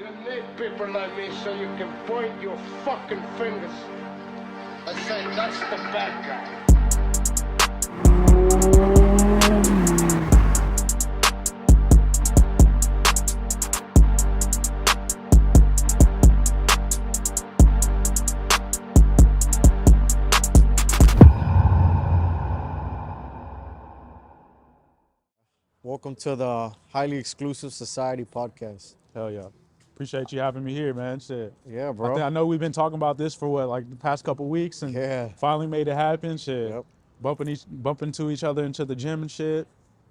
You need people like me so you can point your fucking fingers. I say that's the bad guy. Welcome to the Highly Exclusive Society podcast. Hell yeah. Appreciate you having me here, man. Shit. Yeah, I bro. think I know we've been talking about this for what, like the past couple weeks, and Yeah. finally made it happen. Shit. Yep. Bumping to each other into the gym and shit.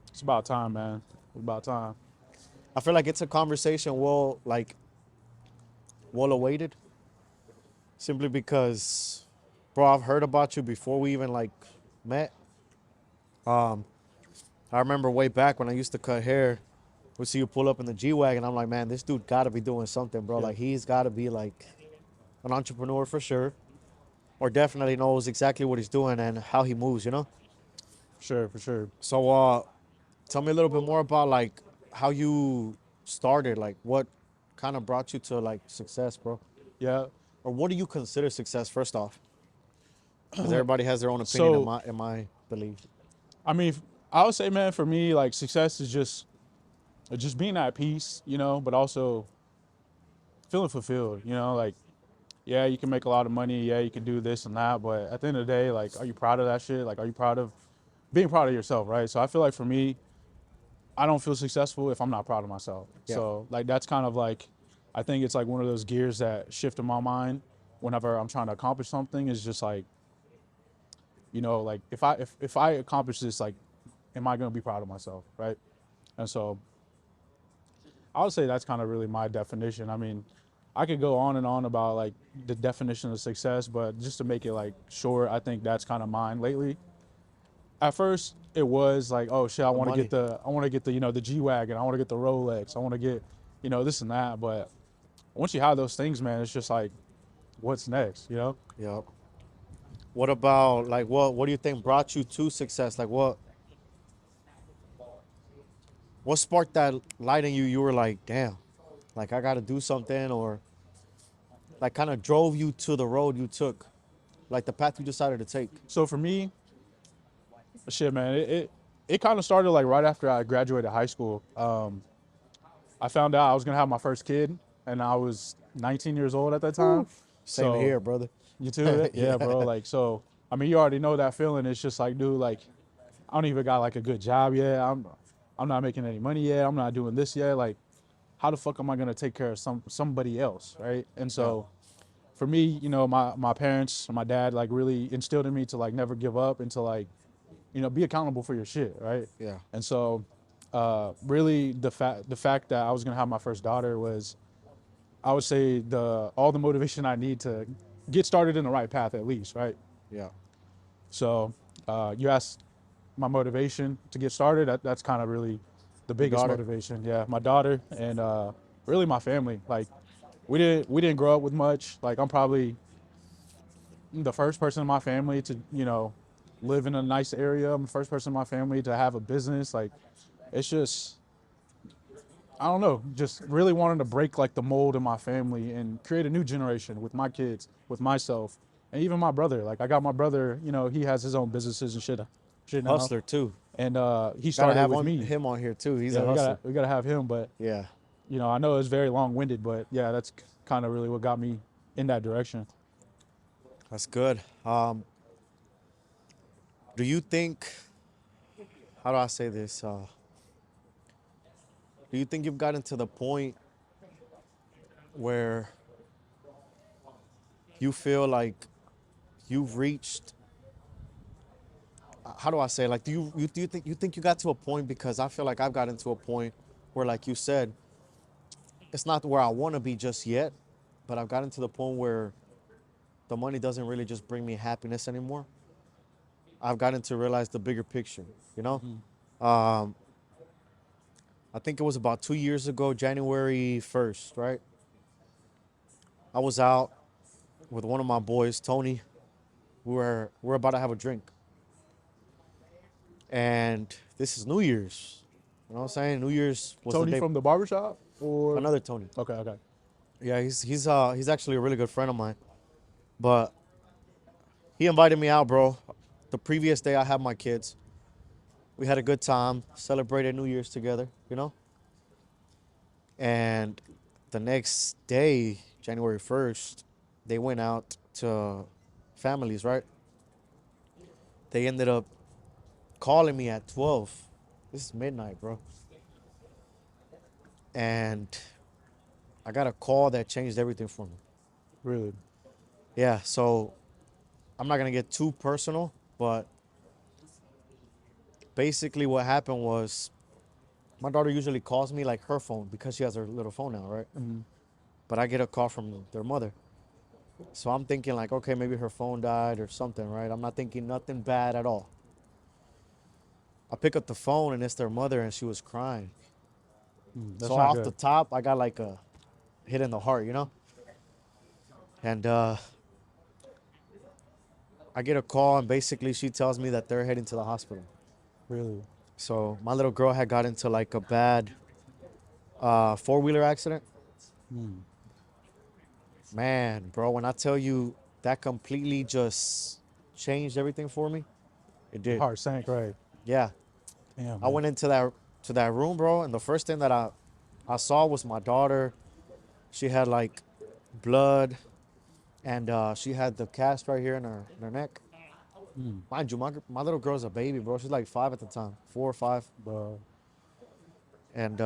It's about time, man. It's about time. I feel like it's a conversation well awaited. Simply because, bro, I've heard about you before we even met. I remember way back when I used to cut hair, we see you pull up in the G-Wagon. I'm like, man, this dude gotta be doing something, bro. Yeah. Like he's gotta be like an entrepreneur for sure. Or definitely knows exactly what he's doing and how he moves, you know? For sure. So tell me a little bit more about like how you started, like what kind of brought you to like success, bro? Yeah. Or what do you consider success first off? Because everybody has their own opinion So, in my belief. I mean, I would say, man, for me, like success is just being at peace, but also feeling fulfilled, like, yeah, you can make a lot of money. Yeah, you can do this and that. But at the end of the day, like, are you proud of that shit? Like, are you proud of being proud of yourself, right? So I feel like for me, I don't feel successful if I'm not proud of myself. Yeah. So like that's kind of like, I think it's like one of those gears that shift in my mind whenever I'm trying to accomplish something. Is just like, like if I accomplish this, like, am I gonna be proud of myself, right? And so I would say that's kind of really my definition. I mean, I could go on and on about like the definition of success, but just to make it like short, I think that's kind of mine lately. At first it was like, oh shit, I The want to money. get the the G-Wagon, I want to get the Rolex, I want to get, this and that. But once you have those things, man, it's just like, what's next? Yep. What about like what do you think brought you to success? Like what sparked that light in you? You were like, damn, like I gotta do something, or like kind of drove you to the road you took, like the path you decided to take. So for me, shit, man, it kind of started like right after I graduated high school. I found out I was gonna have my first kid, and I was 19 years old at that time. Same So here, brother. you too? Yeah, bro. Like, so, I mean, you already know that feeling. It's just like, dude, like, I don't even got like a good job yet. I'm not making any money yet. I'm not doing this yet. Like, how the fuck am I gonna take care of somebody else, right? And so, for me, my parents, my dad, like, really instilled in me to like never give up and to like, be accountable for your shit, right? Yeah. And so, really, the fact that I was gonna have my first daughter was, I would say, all the motivation I need to get started in the right path, at least, right? Yeah. So you asked my motivation to get started. That's kind of really the biggest daughter. motivation. Yeah, my daughter and really my family. Like, we didn't grow up with much. Like, I'm probably the first person in my family to live in a nice area. I'm the first person in my family to have a business. Like, it's just, I don't know, just really wanting to break like the mold in my family and create a new generation with my kids, with myself, and even my brother. Like, I got my brother, he has his own businesses and shit now. Hustler too. And he Gotta started have with me. him on here too. He's Yeah, a we hustler. gotta have him. But Yeah. I know it's very long-winded, but yeah, that's kind of really what got me in that direction. That's good. Do you think, how do I say this? Do you think you've gotten to the point where you feel like you've reached, how do I say, like, do you think you got to a point? Because I feel like I've gotten to a point where, like you said, it's not where I want to be just yet, but I've gotten to the point where the money doesn't really just bring me happiness anymore. I've gotten to realize the bigger picture, you know? Um, I think it was about 2 years ago, January 1st, right? I was out with one of my boys, Tony. We're about to have a drink. And this is New Year's. You know what I'm saying? New Year's was the Tony day. from the barbershop, or Another Tony. okay. Yeah, he's actually a really good friend of mine. But he invited me out, bro. The previous day I had my kids. We had a good time, celebrated New Year's together, you know? And the next day, January 1st, they went out to families, right? They ended up calling me at 12. This is midnight, bro. And I got a call that changed everything for me. Really? Yeah, so I'm not going to get too personal, but basically what happened was my daughter usually calls me like her phone because she has her little phone now, right? Mm-hmm. But I get a call from their mother. So I'm thinking like, okay, maybe her phone died or something, right? I'm not thinking nothing bad at all. I pick up the phone and it's their mother and she was crying. That's So not off the good. top, I got like a hit in the heart, you know? And I get a call and basically she tells me that they're heading to the hospital. Really? So my little girl had got into like a bad four-wheeler accident. Mm. Man, bro, when I tell you that completely just changed everything for me, it Your did. heart sank, right? Yeah. Damn, I man. went into that room, bro, and the first thing that I saw was my daughter. She had like blood, and she had the cast right here in her neck. Mm. Mind you, my little girl's a baby, bro. She's like 5 at the time, 4 or 5. But And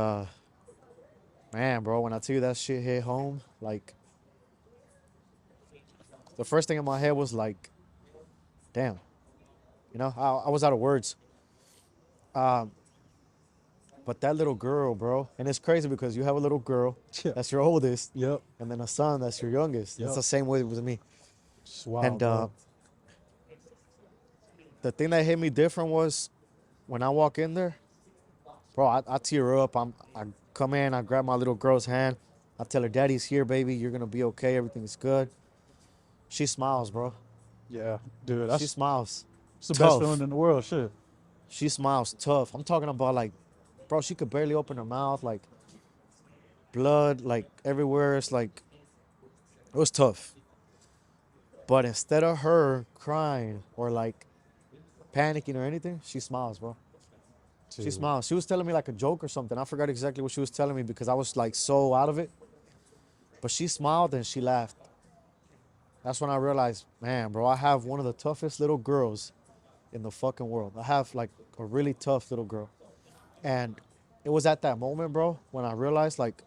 man, bro, when I tell you that shit hit home, like the first thing in my head was like, damn, I was out of words. Um, but that little girl, bro, and it's crazy because you have a little girl yeah. that's your oldest, Yep. and then a son that's your youngest. That's Yep. the same way with me. It's wild, And bro. the thing that hit me different was when I walk in there, bro, I tear up. I come in, I grab my little girl's hand. I tell her, Daddy's here, baby. You're gonna be okay. Everything's good. She smiles, bro. Yeah, dude, She that's smiles it's the best feeling tough. in the world. Shit. She smiles tough. I'm talking about like, bro, she could barely open her mouth, like blood, like everywhere. It's like it was tough. But instead of her crying or like panicking or anything, she smiles, bro. She Dude. smiles. She was telling me like a joke or something. I forgot exactly what she was telling me because I was like so out of it. But she smiled and she laughed. That's when I realized, man, bro, I have one of the toughest little girls in the fucking world. I have like a really tough little girl. And it was at that moment, bro, when I realized like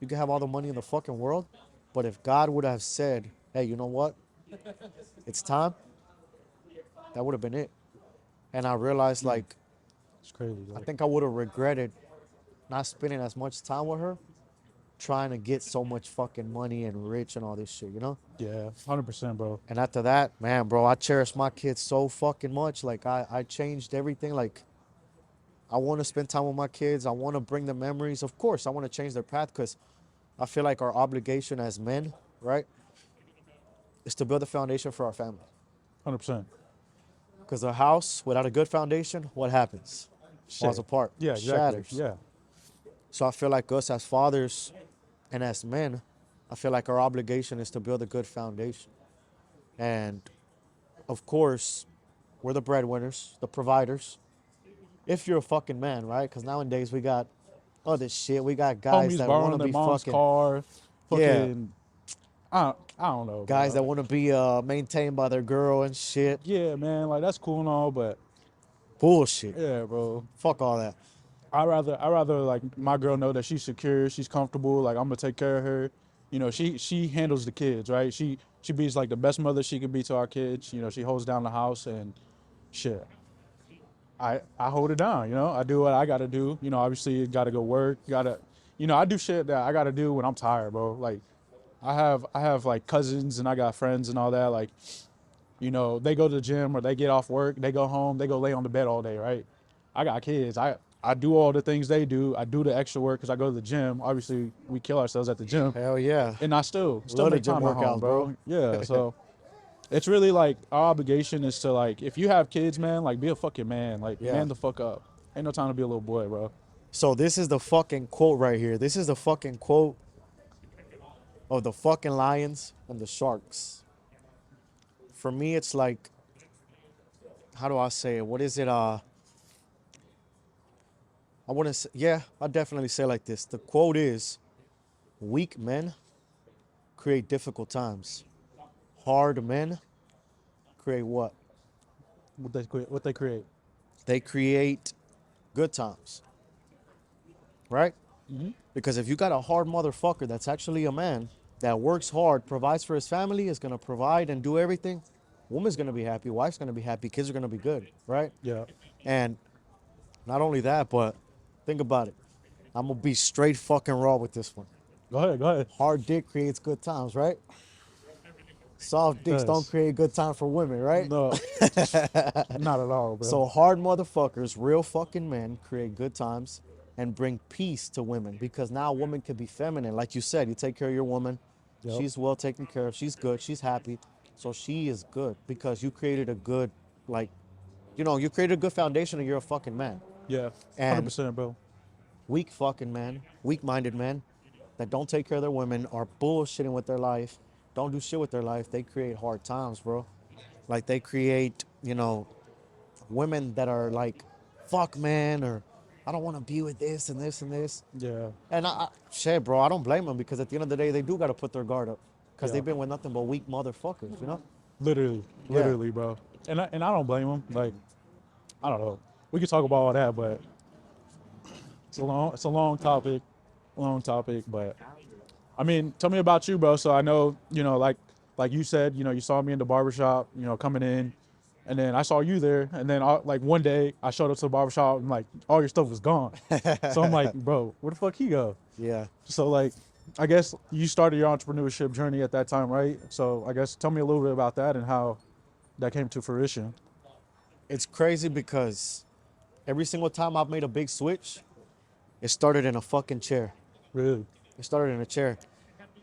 you can have all the money in the fucking world, but if God would have said, hey, you know what? It's time, that would have been it. And I realized like It's crazy, I bro. think I would have regretted not spending as much time with her trying to get so much fucking money and rich and all this shit, you know? Yeah, 100%, bro. And after that, man, bro, I cherish my kids so fucking much. Like I changed everything. Like I want to spend time with my kids. I want to bring them memories. Of course, I want to change their path because I feel like our obligation as men, right, is to build a foundation for our family. 100%. Because a house without a good foundation, what happens? Falls Shit. apart, Yeah, exactly. shatters. Yeah. So I feel like us as fathers and as men, I feel like our obligation is to build a good foundation. And of course, we're the breadwinners, the providers. If you're a fucking man, right? Because nowadays we got other shit. We got guys Homies that want borrowing to their be mom's fucking, car. yeah, Fucking. I don't know, guys that bro. want to be maintained by their girl and shit. Yeah, man. Like that's cool and all, but Bullshit. yeah, bro. Fuck all that. I rather like my girl know that she's secure, she's comfortable. Like I'm gonna take care of her. You know, she handles the kids, right? She be like the best mother she could be to our kids. You know, she holds down the house and shit. I hold it down. You know, I do what I gotta do. You know, obviously gotta go work. Gotta, you know, I do shit that I gotta do when I'm tired, bro. Like I have like cousins and I got friends and all that. Like, you know, they go to the gym or they get off work, they go home, they go lay on the bed all day, right? I got kids. I do all the things they do. I do the extra work because I go to the gym. Obviously, we kill ourselves at the gym, Hell yeah. and I still Love the make gym time at home, workouts, bro. bro. Yeah, so it's really like our obligation is to like if you have kids, man, like be a fucking man, like Yeah. man the fuck up. Ain't no time to be a little boy, bro. So this is the fucking quote right here. This is the fucking quote of the fucking lions and the sharks. For me, it's like, how do I say it? What is it? I wouldn't say, yeah, I definitely say it like this. The quote is, weak men create difficult times. Hard men create what? What they create. They create good times, right? Because if you got a hard motherfucker that's actually a man that works hard, provides for his family, is gonna provide and do everything, woman's gonna be happy, wife's gonna be happy, kids are gonna be good, right? Yeah. And not only that, but think about it. I'm gonna be straight fucking raw with this one. Go ahead. Go ahead. Hard dick creates good times, right? Soft dicks don't Does. create good time for women, right? No, not at all, bro. So hard motherfuckers, real fucking men, create good times and bring peace to women because now a woman can be feminine. Like you said, you take care of your woman. Yep. She's well taken care of. She's good. She's happy. So she is good because you created a good, like, you created a good foundation and you're a fucking man. Yeah, And 100%, bro. weak fucking men, weak-minded men that don't take care of their women are bullshitting with their life, don't do shit with their life. They create hard times, bro. Like they create, women that are like, fuck man, or I don't want to be with this and this and this. Yeah. And shit, bro, I don't blame them because at the end of the day, they do got to put their guard up because Yeah. they've been with nothing but weak motherfuckers, you know? Literally, Yeah. literally, bro. And I don't blame him. Like, I don't know. We could talk about all that, but it's a long topic, But I mean, tell me about you, bro. So I know, like you said, you saw me in the barbershop, coming in, and then I saw you there, and then like one day I showed up to the barbershop and like all your stuff was gone. So I'm like, bro, where the fuck he go? Yeah. So like, I guess you started your entrepreneurship journey at that time, right? So I guess tell me a little bit about that and how that came to fruition. It's crazy because every single time I've made a big switch, it started in a fucking chair. Really? It started in a chair.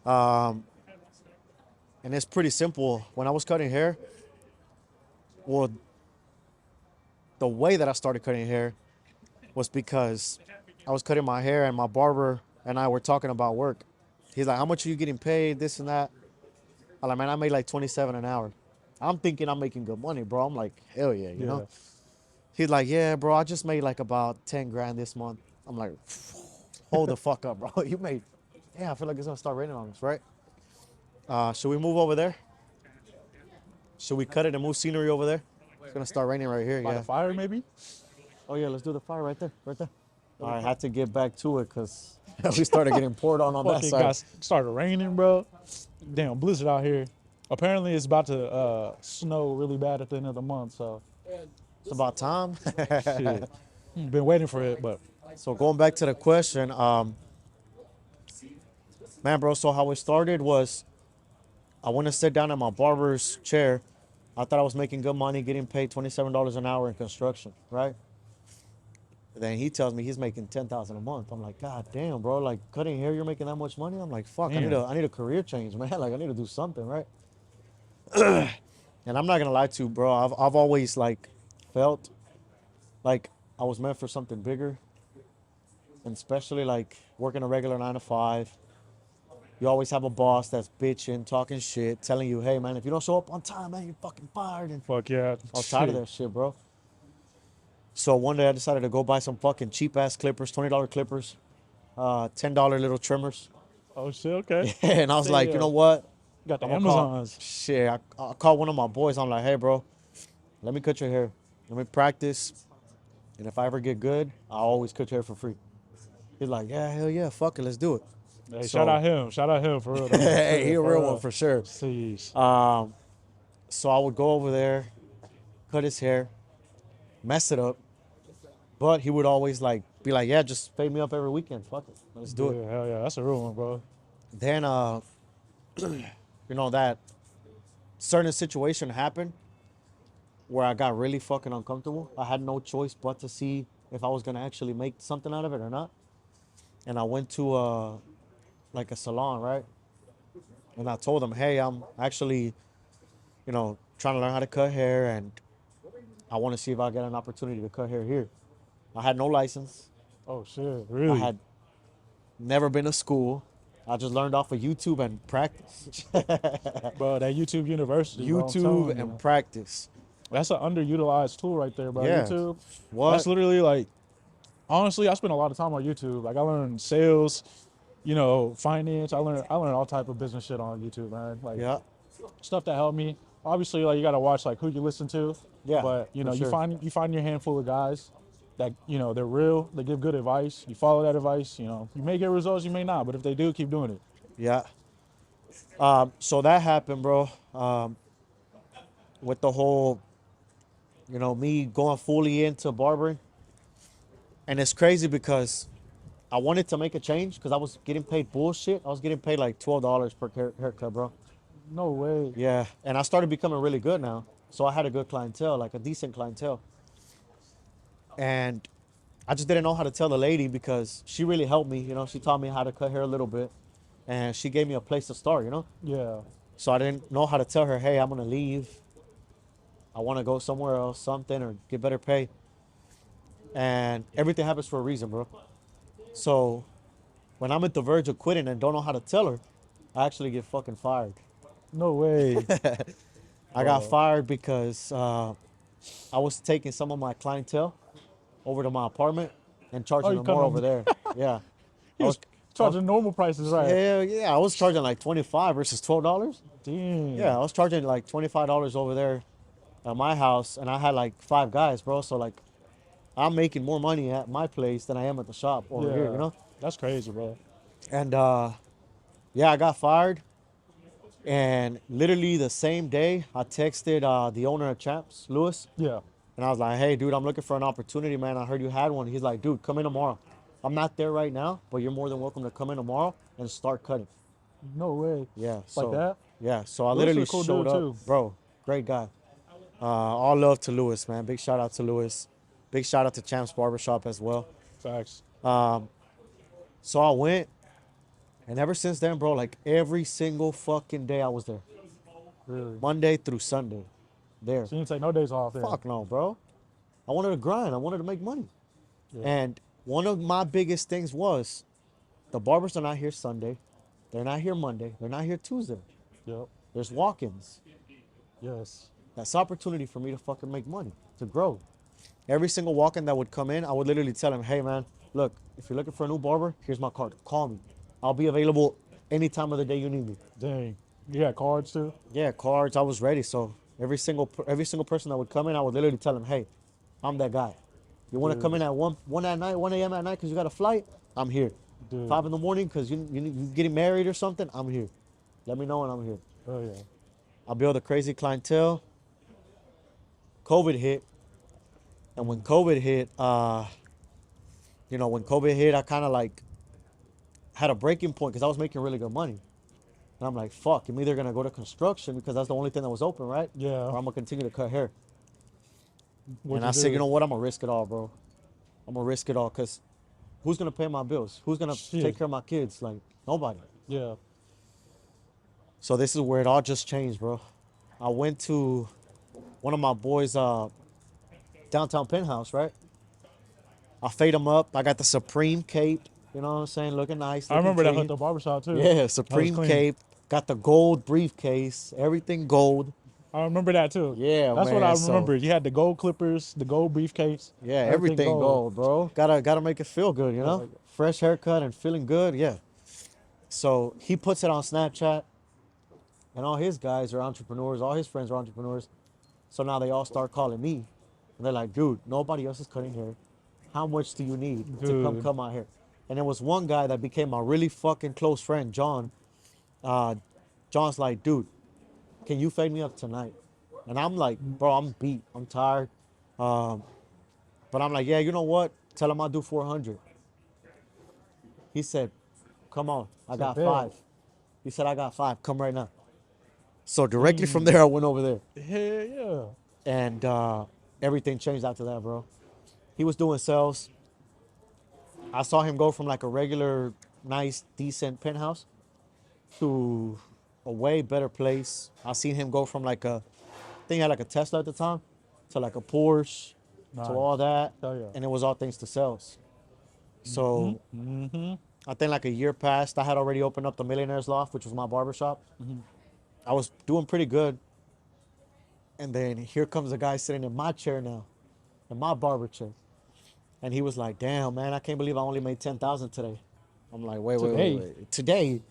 And it's pretty simple. When I was cutting hair, well, the way that I started cutting hair was because I was cutting my hair and my barber and I were talking about work. He's like, how much are you getting paid? This and that. I'm like, man, I made like 27 an hour. I'm thinking I'm making good money, bro. I'm like, hell yeah, you know? He's like, yeah, bro, I just made like about 10 grand this month. I'm like, hold the fuck up, bro. You made, yeah, I feel like it's gonna start raining on us, right? Should we move over there? Should we cut it and move scenery over there? It's gonna start raining right here, By yeah. the fire, maybe? Oh yeah, let's do the fire right there, right there. All right, I had to get back to it because we started getting poured on that Fucking side. started raining, bro. Damn, blizzard out here. Apparently, it's about to snow really bad at the end of the month. So, It's about time. shit. Been waiting for it, but So going back to the question, man, bro, so how it started was I went to sit down at my barber's chair. I thought I was making good money, getting paid $27 an hour in construction, right? Then he tells me he's making $10,000 a month. I'm like, God damn, bro, like cutting hair, you're making that much money? I'm like, fuck, Damn. I need a career change, man. Like I need to do something, right? And I'm not gonna lie to you, bro. I've always like felt like I was meant for something bigger, and especially like working a regular 9 to 5. You always have a boss that's bitching, talking shit, telling you, hey man, if you don't show up on time, man, you're fucking fired. And fuck yeah. I was tired of that shit, bro. So one day I decided to go buy some fucking cheap ass clippers, $20 clippers, $10 little trimmers. Oh shit, okay. And I was like, you know what? Got the I'm gonna call- Amazons. Shit, I called one of my boys. I'm like, hey, bro, let me cut your hair. Let me practice. And if I ever get good, I'll always cut your hair for free. He's like, yeah, hell yeah, fuck it, let's do it. Hey, So- shout out him. Shout out him for real. though. Hey, he a real one for sure. Jeez. So I would go over there, cut his hair, mess it up. But he would always like be like, yeah, just pay me up every weekend. Fuck it. Let's do it. Yeah, hell yeah. That's a real one, bro. Then that certain situation happened where I got really fucking uncomfortable. I had no choice but to see if I was gonna actually make something out of it or not. And I went to like a salon, right? And I told them, hey, I'm actually, trying to learn how to cut hair, and I want to see if I get an opportunity to cut hair here. I had no license. Oh shit, really? I had never been to school. I just learned off of YouTube and practice. Bro, that YouTube University, bro, I'm YouTube telling and you. practice. That's an underutilized tool right there, bro. Yeah. YouTube. That's What? literally like, honestly, I spend a lot of time on YouTube. Like I learned sales, finance. I learned all type of business shit on YouTube, man. Like Yeah. stuff that helped me. Obviously, like you gotta watch like who you listen to. Yeah. But For you sure. find your handful of guys that they're real. They give good advice. You follow that advice. You may get results, you may not. But if they do, keep doing it. Yeah. So that happened, bro. With the whole, me going fully into barbering. And it's crazy because I wanted to make a change because I was getting paid bullshit. I was getting paid like $12 per haircut, bro. No way. Yeah. And I started becoming really good now. So I had a good clientele, like a decent clientele. And I just didn't know how to tell the lady because she really helped me. She taught me how to cut hair a little bit. And she gave me a place to start. Yeah. So I didn't know how to tell her, hey, I'm going to leave. I want to go somewhere else, something, or get better pay. And everything happens for a reason, bro. So when I'm at the verge of quitting and don't know how to tell her, I actually get fucking fired. No way. I got Bro. fired because I was taking some of my clientele over to my apartment and charging you them cut more them- over there. Yeah. He was charging normal prices, right? Hell yeah. I was charging like 25 versus $12. Damn. Yeah, I was charging like $25 over there at my house, and I had like 5 guys, bro. So like, I'm making more money at my place than I am at the shop over here. That's crazy, bro. And yeah, I got fired. And literally the same day, I texted the owner of Champs, Lewis, Yeah. and I was like, hey, dude, I'm looking for an opportunity, man. I heard you had one. He's like, dude, come in tomorrow. I'm not there right now, but you're more than welcome to come in tomorrow and start cutting. No way. Yeah, Like so that? yeah, so I Lewis is literally a cool showed dude, up, too. bro. Great guy. All love to Lewis, man. Big shout out to Lewis. Big shout out to Champs Barbershop as well. Facts. So I went, and ever since then, bro, like every single fucking day I was there, Really. Monday through Sunday, there. So you didn't take no days off there. Fuck no, bro. I wanted to grind. I wanted to make money. Yeah. And one of my biggest things was the barbers are not here Sunday. They're not here Monday. They're not here Tuesday. Yep. There's walk-ins. Yes. That's opportunity for me to fucking make money, to grow. Every single walk-in that would come in, I would literally tell him, hey, man, look, if you're looking for a new barber, here's my card. Call me. I'll be available any time of the day you need me. Dang. You got cards too? Yeah, cards. I was ready. So every single person that would come in, I would literally tell him, hey, I'm that guy. You want to come in at 1 at night, 1 a.m. at night because you got a flight? I'm here. Dude. 5 in the morning because you getting married or something? I'm here. Let me know and I'm here. Oh yeah. I built a crazy clientele. COVID hit. And when COVID hit, I kind of like had a breaking point because I was making really good money. And I'm like, fuck, I'm either going to go to construction because that's the only thing that was open, right? Yeah. Or I'm going to continue to cut hair. What'd And I you said, do? you know what? I'm going to risk it all, bro. I'm going to risk it all because who's going to pay my bills? Who's going to Shit. take care of my kids? Like, nobody. Yeah. So this is where it all just changed, bro. I went to one of my boys' downtown penthouse, right? I fade him up. I got the Supreme cape, you know what I'm saying? Looking nice. I looking remember that clean. at the barbershop too. Yeah, That was Supreme clean. cape. Got the gold briefcase. Everything gold. I remember that too. Yeah, That's what man, I so- remember. You had the gold clippers, the gold briefcase. Yeah, everything gold, bro. Gotta make it feel good, you know? Fresh haircut and feeling good, yeah. So he puts it on Snapchat, and all his guys are entrepreneurs. All his friends are entrepreneurs. So now they all start calling me, and they're like, "Dude, nobody else is cutting hair. How much do you need to come Dude. cut my hair?" And there was one guy that became my really fucking close friend, John. John's like, "Dude, can you fade me up tonight?" And I'm like, "Bro, I'm beat. I'm tired." But I'm like, "Yeah, you know what? Tell him I'll do 400." He said, "Come on, I got bet. 5." He said, "I got 5. Come right now." So directly from there, I went over there. Hell yeah. And everything changed after that, bro. He was doing sales. I saw him go from like a regular, nice, decent penthouse to a way better place. I seen him go from like I think he had like a Tesla at the time, to like a Porsche, Nice. to all that. Hell yeah. And it was all thanks to sales. So I think like a year passed. I had already opened up the Millionaire's Loft, which was my barbershop. I was doing pretty good. And then here comes a guy sitting in my chair now, in my barber chair. And he was like, damn, man, I can't believe I only made 10,000 today. I'm like, Today. wait. Today?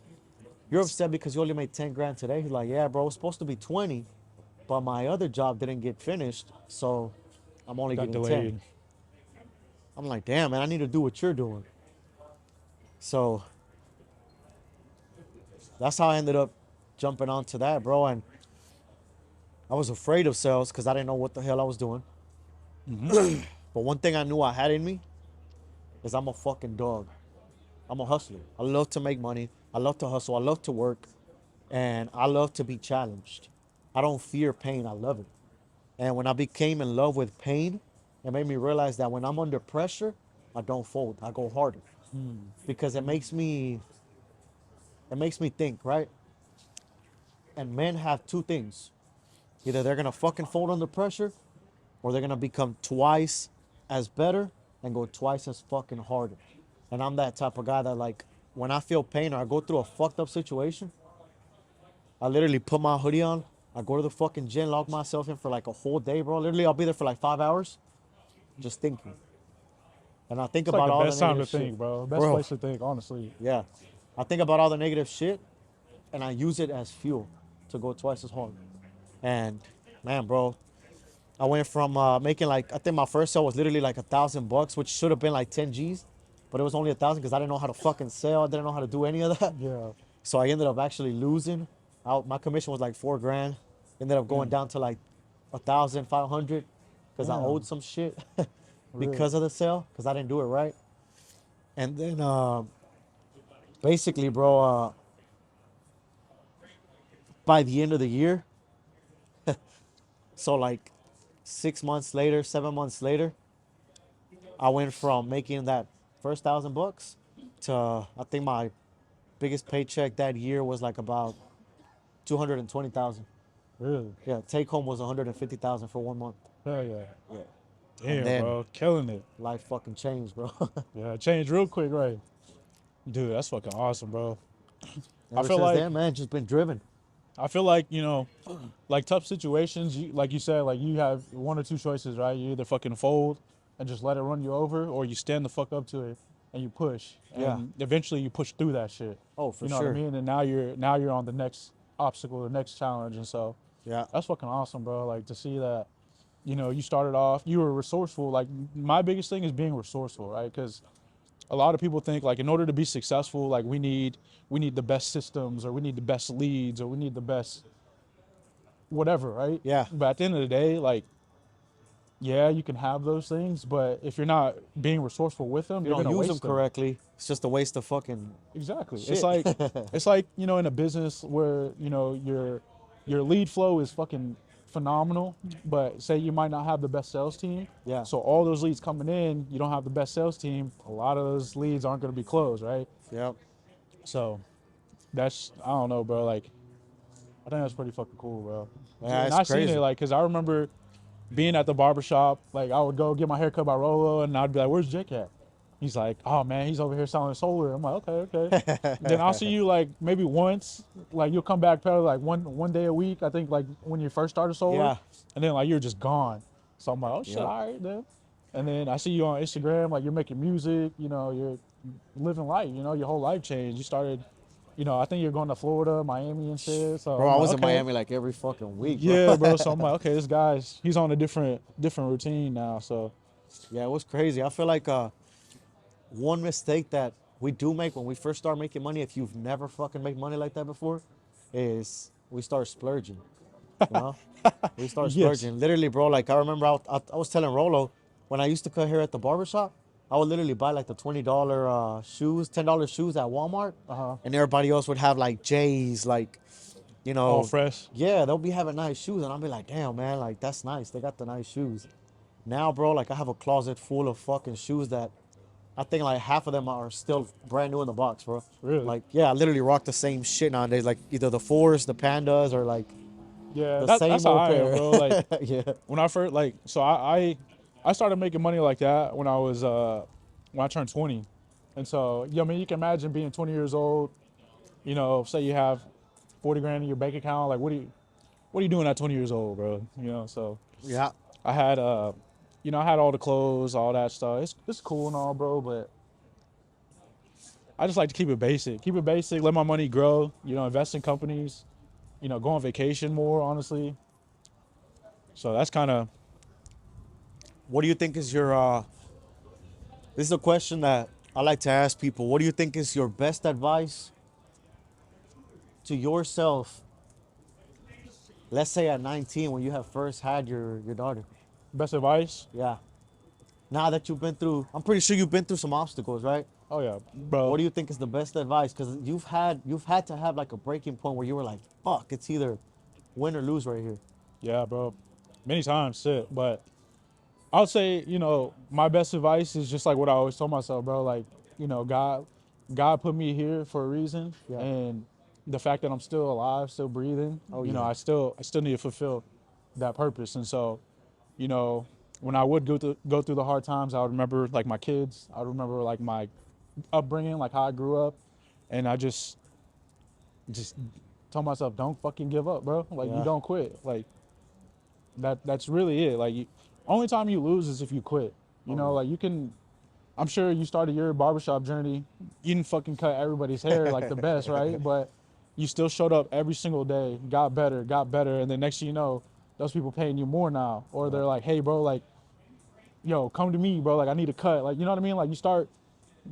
You're upset because you only made 10 grand today? He's like, yeah, bro, it's supposed to be 20, but my other job didn't get finished, so I'm only Got getting delayed. 10. I'm like, damn, man, I need to do what you're doing. So that's how I ended up jumping onto that, bro. And I was afraid of sales because I didn't know what the hell I was doing. But one thing I knew I had in me is I'm a fucking dog. I'm a hustler. I love to make money. I love to hustle. I love to work. And I love to be challenged. I don't fear pain. I love it. And when I became in love with pain, it made me realize that when I'm under pressure, I don't fold. I go harder. Because it makes me think, right? And men have two things. Either they're gonna fucking fold under pressure, or they're gonna become twice as better and go twice as fucking harder. And I'm that type of guy that, like, when I feel pain or I go through a fucked up situation, I literally put my hoodie on. I go to the fucking gym, lock myself in for like a whole day, bro. Literally, I'll be there for like 5 hours, just thinking. And I think It's like about the all the best time to negative shit. think, bro. Best Bro, place to think, honestly. yeah. I think about all the negative shit, and I use it as fuel to go twice as hard. And man, bro, I went from making like, I think my first sale was literally like $1,000, which should have been like 10 G's, but it was only 1,000 because I didn't know how to fucking sell. I didn't know how to do any of that. Yeah. So I ended up actually losing. My commission was like 4 grand. Ended up going down to like 1,500 because I Damn. owed some shit Really? because of the sale because I didn't do it right. And then basically, bro, by the end of the year, so like 6 months later, 7 months later, I went from making that first $1,000 to I think my biggest paycheck that year was like about 220,000. Really? Yeah, take home was 150,000 for 1 month. Hell yeah. Yeah. Damn, then- bro. Killing it. Life fucking changed, bro. Yeah, changed real quick, right? Dude, that's fucking awesome, bro. Ever feel since like- then, man, just been driven. I feel like, like tough situations, like you said, like you have one or two choices, right? You either fucking fold and just let it run you over, or you stand the fuck up to it and you push. Yeah. And eventually you push through that shit. Oh, for You know sure. what I mean? And now you're on the next obstacle, the next challenge. And so Yeah. that's fucking awesome, bro. Like to see that, you started off, you were resourceful. Like my biggest thing is being resourceful, right? Because a lot of people think like in order to be successful, like we need the best systems, or we need the best leads, or we need the best whatever, right? Yeah. But at the end of the day, like, yeah, you can have those things, but if you're not being resourceful with them, You you're don't gonna use waste them correctly. It's just a waste of fucking. Exactly. Shit. It's like in a business where your lead flow is fucking phenomenal, but say you might not have the best sales team. Yeah. So all those leads coming in, you don't have the best sales team. A lot of those leads aren't going to be closed, right? Yep. So that's, I don't know, bro. Like, I think that's pretty fucking cool, bro. Yeah, And it's I seen crazy. it, like, because I remember being at the barbershop, like, I would go get my hair cut by Rolo, and I'd be like, where's Jake at? He's like, oh, man, he's over here selling solar. I'm like, okay. Then I'll see you, like, maybe once. Like, you'll come back probably, like, one day a week, I think, like, when you first started solar. Yeah. And then, like, you're just gone. So I'm like, oh, shit, Yep. all right, then. And then I see you on Instagram, like, you're making music, you're living life, your whole life changed. You started, I think you're going to Florida, Miami and shit. So Bro, I'm I like, was in okay. Miami like every fucking week. Bro. Yeah, bro. So I'm like, okay, he's on a different routine now. So Yeah, it was crazy. I feel like one mistake that we do make when we first start making money, if you've never fucking made money like that before, is we start splurging. You know? We start Yes. splurging. Literally, bro, like I remember I was telling Rolo, when I used to cut hair at the barbershop, I would literally buy like the $20 shoes, $10 shoes at Walmart. Uh-huh. And everybody else would have like J's, like, all fresh. Yeah, they'll be having nice shoes. And I'll be like, damn, man, like that's nice. They got the nice shoes. Now, bro, like I have a closet full of fucking shoes that I think like half of them are still brand new in the box, bro. Really? Like, yeah, I literally rock the same shit nowadays. Like either the Fours, the Pandas, or like Yeah, the that's same how old I pair. am, bro. Like yeah. when I first so I started making money like that when I was when I turned 20. And so, I mean, you can imagine being 20 years old, say you have 40 grand in your bank account. Like, what are you doing at 20 years old, bro? So Yeah. I had, I had all the clothes, all that stuff. It's cool and all, bro, but I just like to keep it basic. Keep it basic, let my money grow, invest in companies, go on vacation more, honestly. So that's kind of, What do you think is your this is a question that I like to ask people. What do you think is your best advice to yourself, let's say at 19 when you have first had your daughter? best advice. Yeah. Now that you've been through, I'm pretty sure you've been through some obstacles, right? Oh, yeah, bro. What do you think is the best advice? Because you've had to have like a breaking point where you were like, fuck, it's either win or lose right here. Yeah, bro. Many times, shit. But I would say, my best advice is just like what I always told myself, bro. Like, God put me here for a reason, Yeah. and the fact that I'm still alive, still breathing, Oh, yeah. I still need to fulfill that purpose. And so, you know, when I would go through the hard times, I would remember like my kids. I would remember like my upbringing, like how I grew up, and I just told myself, don't fucking give up, bro. Like you Yeah. don't quit. Like that's really it. Like only time you lose is if you quit. Oh, yeah. Like you can. I'm sure you started your barbershop journey. You didn't fucking cut everybody's hair like the best, right? But you still showed up every single day, got better, and then next thing you know, those people paying you more now, or they're like, hey, bro, like, yo, come to me, bro. Like I need a cut. Like you know what I mean? Like you start.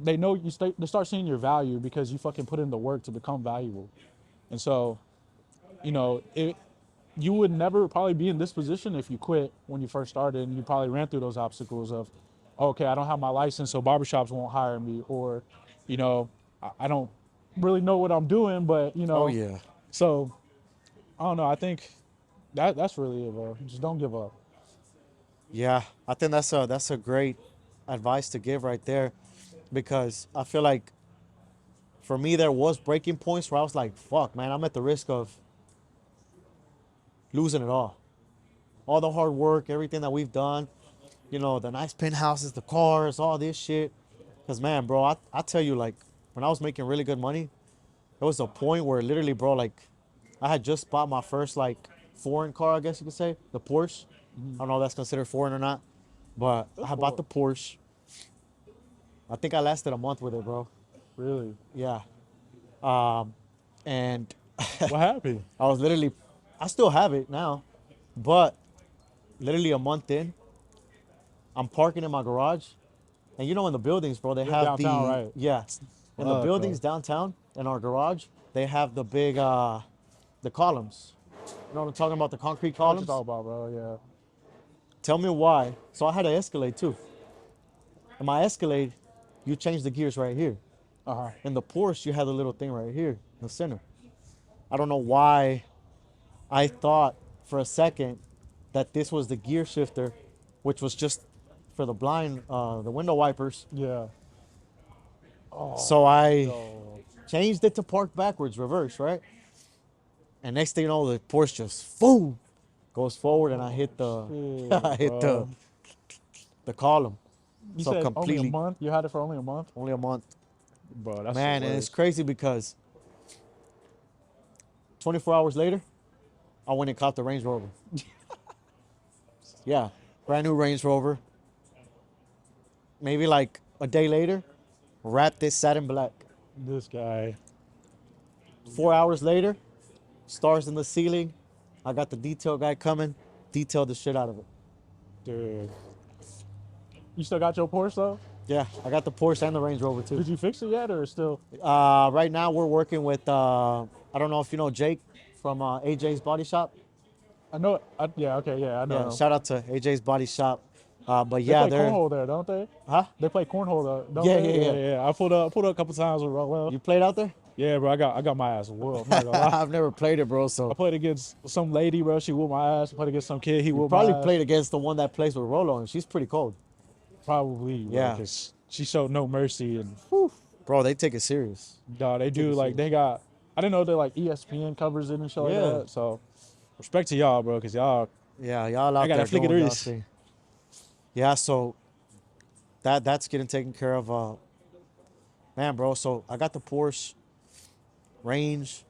They know they start seeing your value because you fucking put in the work to become valuable. And so, you would never probably be in this position if you quit when you first started and you probably ran through those obstacles of, okay, I don't have my license, so barbershops won't hire me, or, I don't really know what I'm doing, but, Oh, yeah. so I don't know. I think that's really it, bro. Just don't give up. Yeah, I think that's a great advice to give right there, because I feel like for me there was breaking points where I was like, fuck, man, I'm at the risk of losing it all the hard work, everything that we've done, the nice penthouses, the cars, all this shit. Because, man, bro, I tell you, like, when I was making really good money, there was a point where literally, bro, like, I had just bought my first, like, foreign car, I guess you could say, the Porsche. I don't know if that's considered foreign or not, but I had bought the Porsche. I think I lasted a month with it, bro. Really? Yeah. And What happened? I was literally, I still have it now, but literally a month in, I'm parking in my garage. And in the buildings, bro, they You're have downtown, right? yeah, in the Fuck, buildings bro. downtown, in our garage, they have the big, the columns. You know what I'm talking about, the concrete What you columns? talking about, bro? Yeah. Tell me why. So I had an Escalade too. In my Escalade, you change the gears right here. Uh-huh. In the Porsche, you have the little thing right here in the center. I don't know why I thought for a second that this was the gear shifter, which was just for the blind, the window wipers. Yeah. So I Yo. changed it to park backwards, reverse, right? And next thing you know, the Porsche just boom goes forward, and I hit the Shit, I hit bro. the column. You So said only a completely, month? You had it for only a month? only a month, Bro, that's man. the And it's worst. crazy because 24 hours later, I went and caught the Range Rover. Yeah, brand new Range Rover. Maybe like a day later, wrapped this satin black. This guy. 4 hours later, stars in the ceiling. I got the detail guy coming, detailed the shit out of it. Dude. You still got your Porsche though? Yeah, I got the Porsche and the Range Rover too. Did you fix it yet or still? Right now we're working with, I don't know if you know Jake from AJ's Body Shop. I know. Yeah, okay, yeah, I know. Yeah, shout out to AJ's Body Shop. But They yeah, play they're, cornhole there, don't they? huh? They play cornhole though, don't Yeah, they? yeah, Yeah. I pulled up a couple times with Rowell. You played out there? Yeah, bro, I got my ass whooped. I'm not gonna lie. I've never played it, bro. I So played against some lady, bro. She whooped my ass. I played against some kid. He you whooped probably my ass. played against the one that plays with Rolo, and she's pretty cold. Probably, bro, Yeah. because she showed no mercy and Bro, they take it serious. dog, they do like they got. I didn't know they like ESPN covers it and shit like Yeah. that. So respect to y'all, bro, because y'all. Yeah, y'all out I gotta there flick it doing y'all wrist. thing. Yeah, so that's getting taken care of. Man, bro, so I got the Porsche range,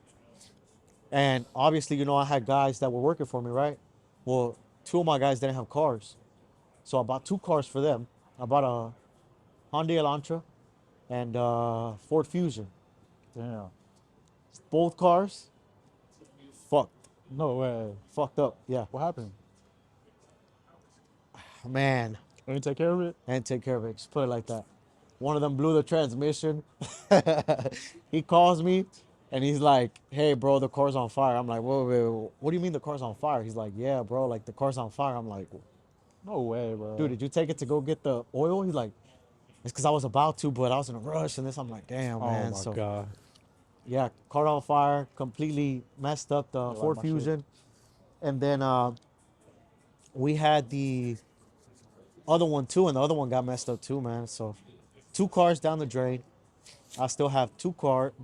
and obviously, I had guys that were working for me, right? Well, two of my guys didn't have cars. So I bought two cars for them. I bought a Hyundai Elantra and Ford Fusion. Damn. Both cars fucked. No way. Fucked up, yeah. What happened? Man, You didn't take care of it? I didn't take care of it. Just put it like that. One of them blew the transmission. He calls me and he's like, hey, bro, the car's on fire. I'm like, whoa, wait, wait, what do you mean the car's on fire? He's like, yeah, bro, like the car's on fire. I'm like, No way, bro. dude, did you take it to go get the oil? He's like, it's because I was about to, but I was in a rush and this. I'm like, damn, Oh man. my So, God. yeah, car on fire, completely messed up the like Ford my shit. Fusion. And then we had the other one too, and the other one got messed up too, man. So two cars down the drain. I still have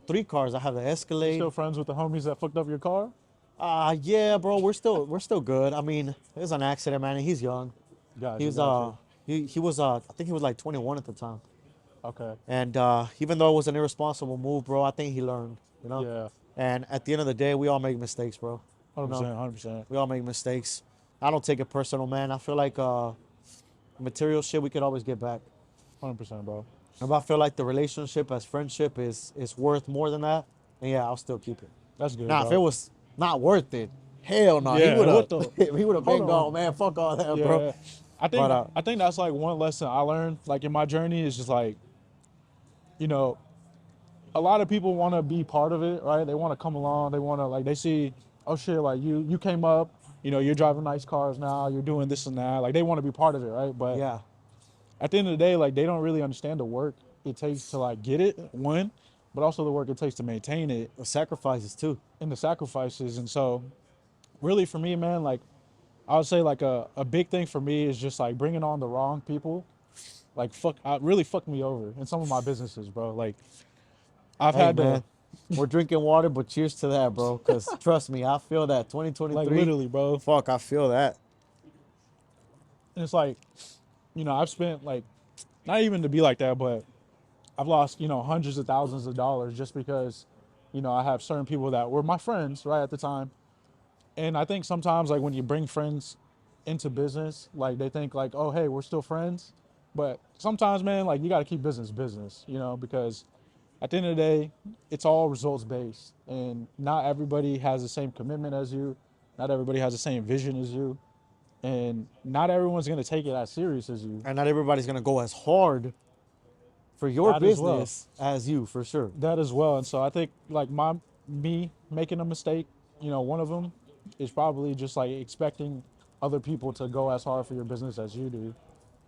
three cars. I have the Escalade. Still friends with the homies that fucked up your car? Yeah, bro, we're still good. I mean, it was an accident, man, and he's young. Gotcha, He was gotcha. he was I think he was like 21 at the time. Okay. And even though it was an irresponsible move, bro, I think he learned, Yeah. And at the end of the day, we all make mistakes, bro. 100%, You know? 100%. We all make mistakes. I don't take it personal, man. I feel like material shit we could always get back. 100%, bro. If I feel like the relationship as friendship is worth more than that, then yeah, I'll still keep it. That's good, Now, bro. if it was not worth it, hell no, Yeah, he would what have the- he would have been Hold gone, on. man. Fuck all that, Yeah. bro. I think that's like one lesson I learned like in my journey is just like, you know, a lot of people want to be part of it, right? They want to come along. They want to like they see, oh shit, like you came up, you're driving nice cars now, you're doing this and that. Like they want to be part of it, right? But Yeah, at the end of the day, like they don't really understand the work it takes to like get it, one, but also the work it takes to maintain it the sacrifices too. and the sacrifices. And so really for me, man, like I would say like a big thing for me is just like bringing on the wrong people. Like really fucked me over in some of my businesses, bro. Like I've Hey, had man, to, we're drinking water, but cheers to that, bro. Cause trust me, I feel that 2023. like literally, bro. Fuck, I feel that. And it's like, I've spent like, not even to be like that, but I've lost, hundreds of thousands of dollars just because, I have certain people that were my friends, right, at the time. And I think sometimes, like, when you bring friends into business, like, they think, like, oh, hey, we're still friends. But sometimes, man, like, you got to keep business, because at the end of the day, it's all results based. And not everybody has the same commitment as you, not everybody has the same vision as you. And not everyone's going to take it as serious as you. And not everybody's gonna go as hard for your That as well. business as you, for sure. That as well. And so I think like me making a mistake, one of them is probably just like expecting other people to go as hard for your business as you do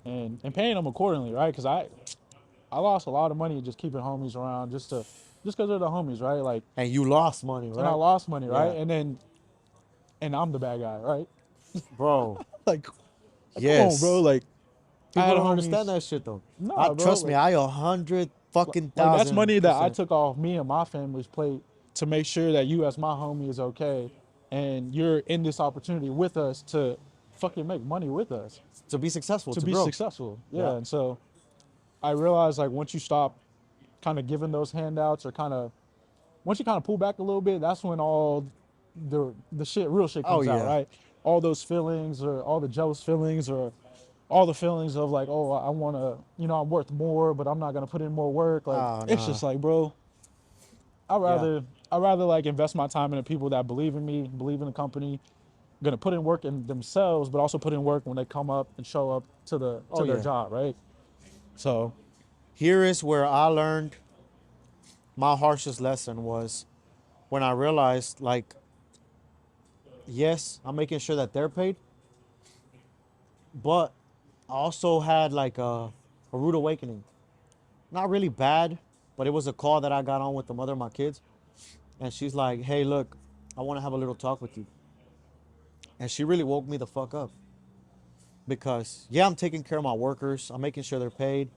and paying them accordingly, right? Because I lost a lot of money just keeping homies around just because they're the homies, right? Like, And you lost money, right? and I lost money, right? Yeah. And I'm the bad guy, right? Bro. Like, Yes. come on, bro. Like, I People had don't homies- understand that shit though. Nah, bro, Trust me, like- I 100 fucking Like, thousand. that's money that I %. took off me and my family's plate to make sure that you as my homie is okay and you're in this opportunity with us to fucking make money with us to be successful, to to be grow. successful. Yeah. Yeah. And so I realized like once you stop kind of giving those handouts or once you kind of pull back a little bit, that's when all the real shit comes Oh, out, yeah. right? All those feelings or all the jealous feelings or all the feelings of like, oh, I want to, I'm worth more, but I'm not going to put in more work. Like, Oh, it's nah. just like, bro, I'd rather like invest my time in the people that believe in me, believe in the company, going to put in work in themselves, but also put in work when they come up and show up to their yeah. job, right? So, Here is where I learned my harshest lesson was when I realized, like, yes, I'm making sure that they're paid, but I also had like a rude awakening. Not really bad, but it was a call that I got on with the mother of my kids. And she's like, hey, look, I want to have a little talk with you. And she really woke me the fuck up. Because, yeah, I'm taking care of my workers. I'm making sure they're paid.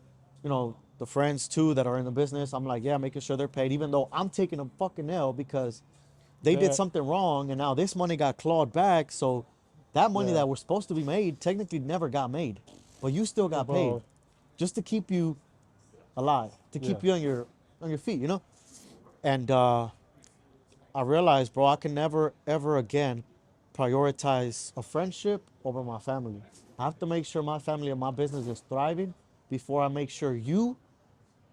The friends, too, that are in the business, I'm like, yeah, making sure they're paid. Even though I'm taking a fucking L because they Yeah. did something wrong. And now this money got clawed back. So that money Yeah. that was supposed to be made technically never got made. But you still got Bro. paid. Just to keep you alive. To keep Yeah. you on on your feet, you know. And I realized, bro, I can never ever again prioritize a friendship over my family. I have to make sure my family and my business is thriving before I make sure you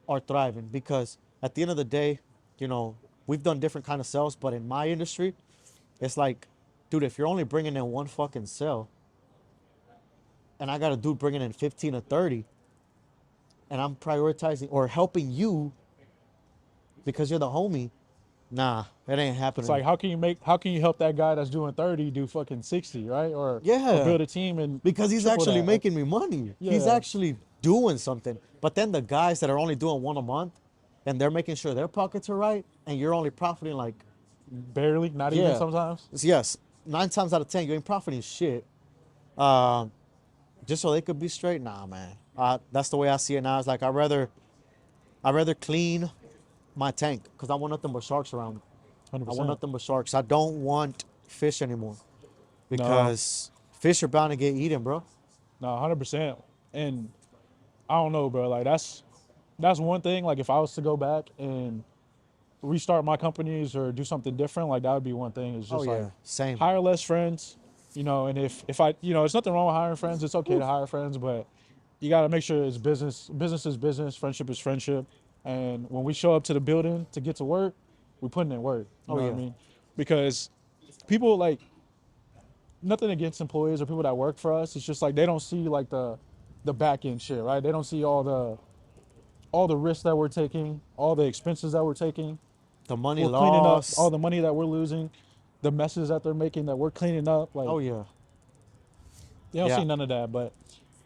are thriving. Because at the end of the day, you know, we've done different kind of sales, but in my industry, it's like, dude, if you're only bringing in one fucking sale, and I got a dude bringing in 15 or 30, and I'm prioritizing or helping you because you're the homie, nah, it ain't It's happening. like how can you help that guy that's doing 30 do fucking 60, right? Or Yeah, build a team and because he's triple actually that. Like, making me money. He's yeah, actually doing something. But then the guys that are only doing one a month, and they're making sure their pockets are right, and you're only profiting like, barely, not even yeah, sometimes. yes, 9 times out of 10, you ain't profiting shit. Um, just so they could be straight. Nah, man. That's the way I see it now. It's like I rather clean my tank because I want nothing but sharks around me. I want 100%. nothing but sharks. I don't want fish anymore No, because fish are bound to get eaten, bro. no, 100%. And I don't know, bro. Like that's one thing. Like if I was to go back and restart my companies or do something different, like that would be one thing. It's Oh just like yeah, same. hire less friends, you know. And if I, you know, it's nothing wrong with hiring friends. It's okay to hire friends, but you got to make sure it's business. Business is business. Friendship is friendship. And when we show up to the building to get to work, we putting in work. You Oh know what I yeah. mean? Because people like nothing against employees or people that work for us. It's just like they don't see like the back end shit, right? They don't see all the risks that we're taking, all the expenses that we're taking. The money We're cleaning up all loss. the money that we're losing, the messes that they're making that we're cleaning up. Like Oh yeah. they don't Yeah. see none of that, but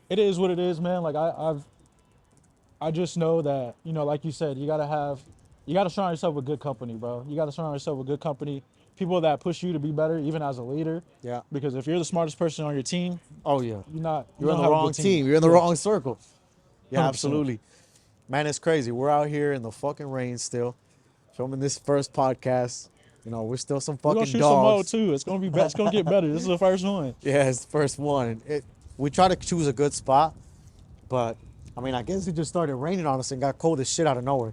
it is what it is, man. Like I just know that, you know, like you said, you gotta surround yourself with good company, bro. You gotta surround yourself with good company, people that push you to be better, even as a leader. Yeah. Because if you're the smartest person on your team, Oh yeah. you You're in don't the have a wrong good team. team. You're in the Yeah, wrong circle. Yeah, 100%. absolutely. Man, it's crazy. We're out here in the fucking rain still, filming this first podcast. You know, we're still some We're gonna fucking shoot some more dogs. too. It's gonna be better. It's gonna get better. This is the first one. Yeah, it's the first one. We try to choose a good spot, but I mean, I guess it just started raining on us and got cold as shit out of nowhere.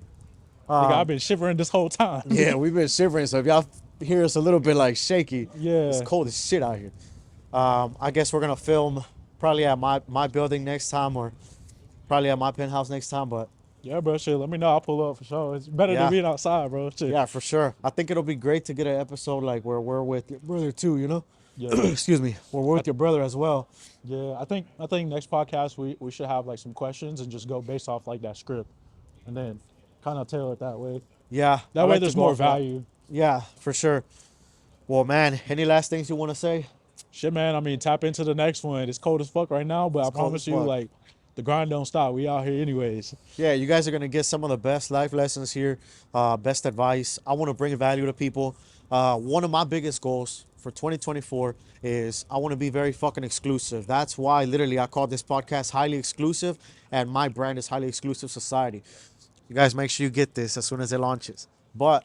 Nigga, I've been shivering this whole time. Yeah, we've been shivering. So if y'all hear us a little bit like shaky, it's Yeah. cold as shit out here. I guess we're gonna film probably at my building next time, or probably at my penthouse next time. But Yeah, bro. Shit, let me know. I'll pull up for sure. It's better than yeah, being outside, bro. Shit. yeah, for sure. I think it'll be great to get an episode like where we're with your brother too. You know, Yeah. excuse me, where we're with your brother as well. Yeah. I think next podcast we should have like some questions and just go based off like that script, and then kind of tailor it that way. Yeah, I That way, like to there's go more off that. value. Yeah, for sure. Well, man, any last things you want to say? Shit, man. I mean, tap into the next one. It's cold as fuck right now, but I It's cold as promise you, fuck. like, the grind don't stop. We out here anyways. Yeah, you guys are gonna get some of the best life lessons here, best advice. I want to bring value to people. One of my biggest goals for 2024 is I want to be very fucking exclusive. That's why literally I call this podcast Highly Exclusive, and my brand is Highly Exclusive Society. You guys make sure you get this as soon as it launches. But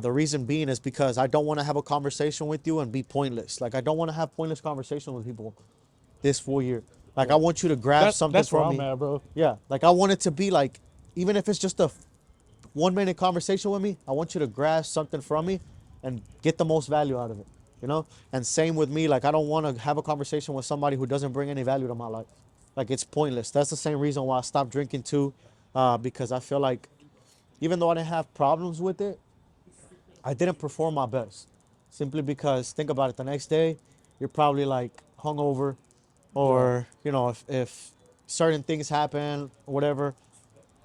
the reason being is because I don't want to have a conversation with you and be pointless. Like I don't want to have pointless conversations with people this full year. Like I Yeah. want you to grab something That's where from I'm me. at, bro. Yeah, like I want it to be like, even if it's just a 1 minute conversation with me, I want you to grasp something from me and get the most value out of it, you know? And same with me, like I don't want to have a conversation with somebody who doesn't bring any value to my life. Like it's pointless. That's the same reason why I stopped drinking too, because I feel like even though I didn't have problems with it, I didn't perform my best. Simply because, think about it, the next day, you're probably like hungover, Yeah. or, you know, if certain things happen, whatever,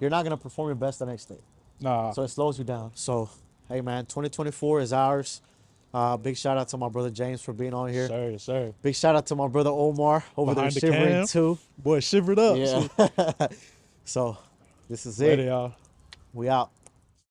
you're not going to perform your best the next day. Nah. So it slows you down. So, hey, man, 2024 is ours. Big shout out to my brother James for being on here. Sir, sir. Big shout out to my brother Omar over Behind the there shivering cam. too. Boy, shivered up. Yeah. Shit. So, this is Later, it. y'all. We out.